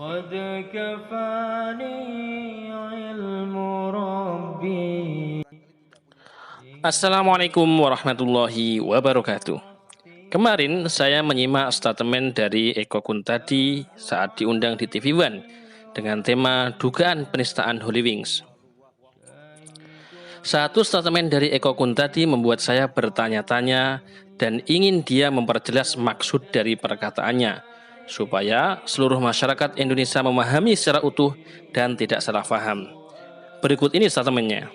قد كفاني علم ربي. Assalamualaikum warahmatullahi wabarakatuh. Kemarin saya menyimak statement dari Eko Kuntadi saat diundang di TV One dengan tema dugaan penistaan Holy Wings. Satu statement dari Eko Kuntadi membuat saya bertanya-tanya dan ingin dia memperjelas maksud dari perkataannya supaya seluruh masyarakat Indonesia memahami secara utuh dan tidak salah paham. Berikut ini statementnya.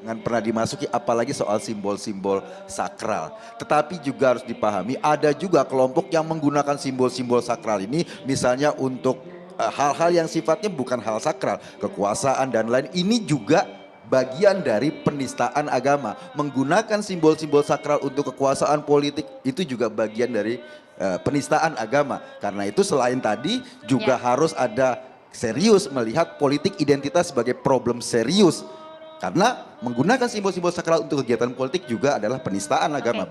Jangan pernah dimasuki, apalagi soal simbol-simbol sakral. Tetapi juga harus dipahami ada juga kelompok yang menggunakan simbol-simbol sakral ini misalnya untuk hal-hal yang sifatnya bukan hal sakral, kekuasaan dan lain. Ini juga bagian dari penistaan agama. Menggunakan simbol-simbol sakral untuk kekuasaan politik itu juga bagian dari penistaan agama. Karena itu selain tadi juga harus ada serius melihat politik identitas sebagai problem serius. Karena menggunakan simbol-simbol sakral untuk kegiatan politik juga adalah penistaan agama.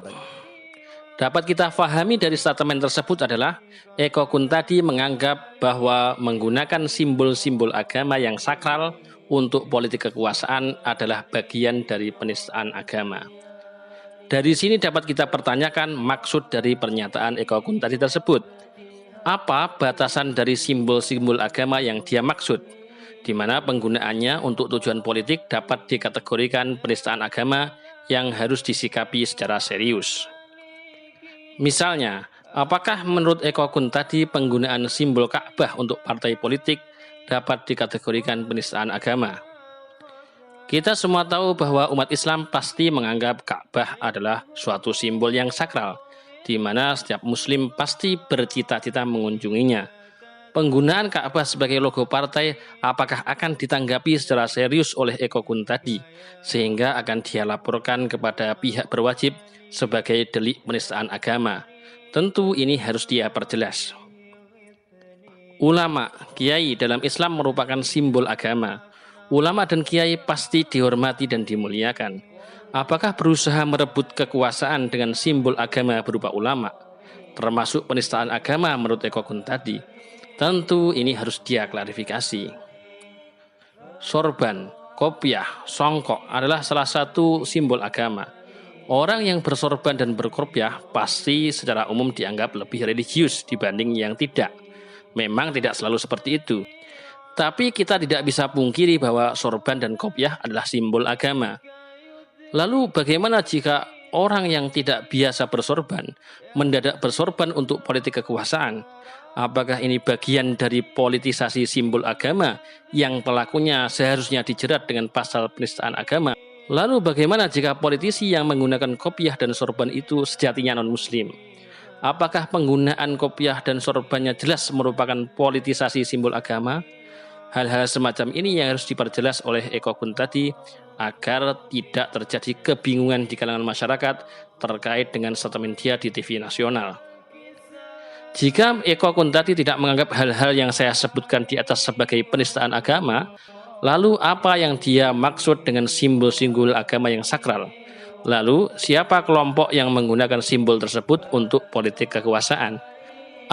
Dapat kita pahami dari statement tersebut adalah Eko Kuntadi menganggap bahwa menggunakan simbol-simbol agama yang sakral untuk politik kekuasaan adalah bagian dari penistaan agama. Dari sini dapat kita pertanyakan maksud dari pernyataan Eko Kuntadi tersebut. Apa batasan dari simbol-simbol agama yang dia maksud? Di mana penggunaannya untuk tujuan politik dapat dikategorikan penistaan agama yang harus disikapi secara serius. Misalnya, apakah menurut Eko Kuntadi penggunaan simbol Ka'bah untuk partai politik dapat dikategorikan penistaan agama? Kita semua tahu bahwa umat Islam pasti menganggap Ka'bah adalah suatu simbol yang sakral, di mana setiap muslim pasti bercita-cita mengunjunginya. Penggunaan Ka'bah sebagai logo partai apakah akan ditanggapi secara serius oleh Eko Kuntadi sehingga akan dia laporkan kepada pihak berwajib sebagai delik penistaan agama? Tentu ini harus dia perjelas. Ulama, kiai dalam Islam merupakan simbol agama. Ulama dan kiai pasti dihormati dan dimuliakan. Apakah berusaha merebut kekuasaan dengan simbol agama berupa ulama, termasuk penistaan agama menurut Eko Kuntadi? Tentu ini harus dia klarifikasi. Sorban, kopiah, songkok adalah salah satu simbol agama. Orang yang bersorban dan berkopiah pasti secara umum dianggap lebih religius dibanding yang tidak. Memang tidak selalu seperti itu. Tapi kita tidak bisa pungkiri bahwa sorban dan kopiah adalah simbol agama. Lalu bagaimana jika orang yang tidak biasa bersorban mendadak bersorban untuk politik kekuasaan? Apakah ini bagian dari politisasi simbol agama yang pelakunya seharusnya dijerat dengan pasal penistaan agama? Lalu bagaimana jika politisi yang menggunakan kopiah dan sorban itu sejatinya non-muslim? Apakah penggunaan kopiah dan sorbannya jelas merupakan politisasi simbol agama? Hal-hal semacam ini yang harus diperjelas oleh Eko Kuntadi agar tidak terjadi kebingungan di kalangan masyarakat terkait dengan statement dia di TV nasional. Jika Eko Kuntadi tidak menganggap hal-hal yang saya sebutkan di atas sebagai penistaan agama, lalu apa yang dia maksud dengan simbol-simbol agama yang sakral? Lalu siapa kelompok yang menggunakan simbol tersebut untuk politik kekuasaan?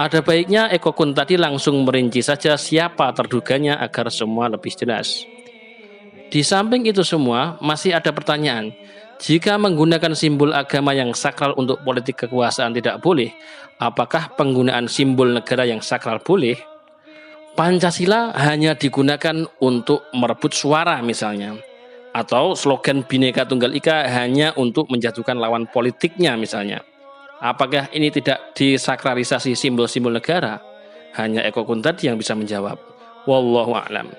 Ada baiknya Eko Kuntadi langsung merinci saja siapa terduganya agar semua lebih jelas. Di samping itu semua, masih ada pertanyaan. Jika menggunakan simbol agama yang sakral untuk politik kekuasaan tidak boleh, apakah penggunaan simbol negara yang sakral boleh? Pancasila hanya digunakan untuk merebut suara misalnya. Atau slogan Bhinneka Tunggal Ika hanya untuk menjatuhkan lawan politiknya misalnya. Apakah ini tidak disakralisasi simbol-simbol negara? Hanya Eko Kuntadi yang bisa menjawab. Wallahu a'lam.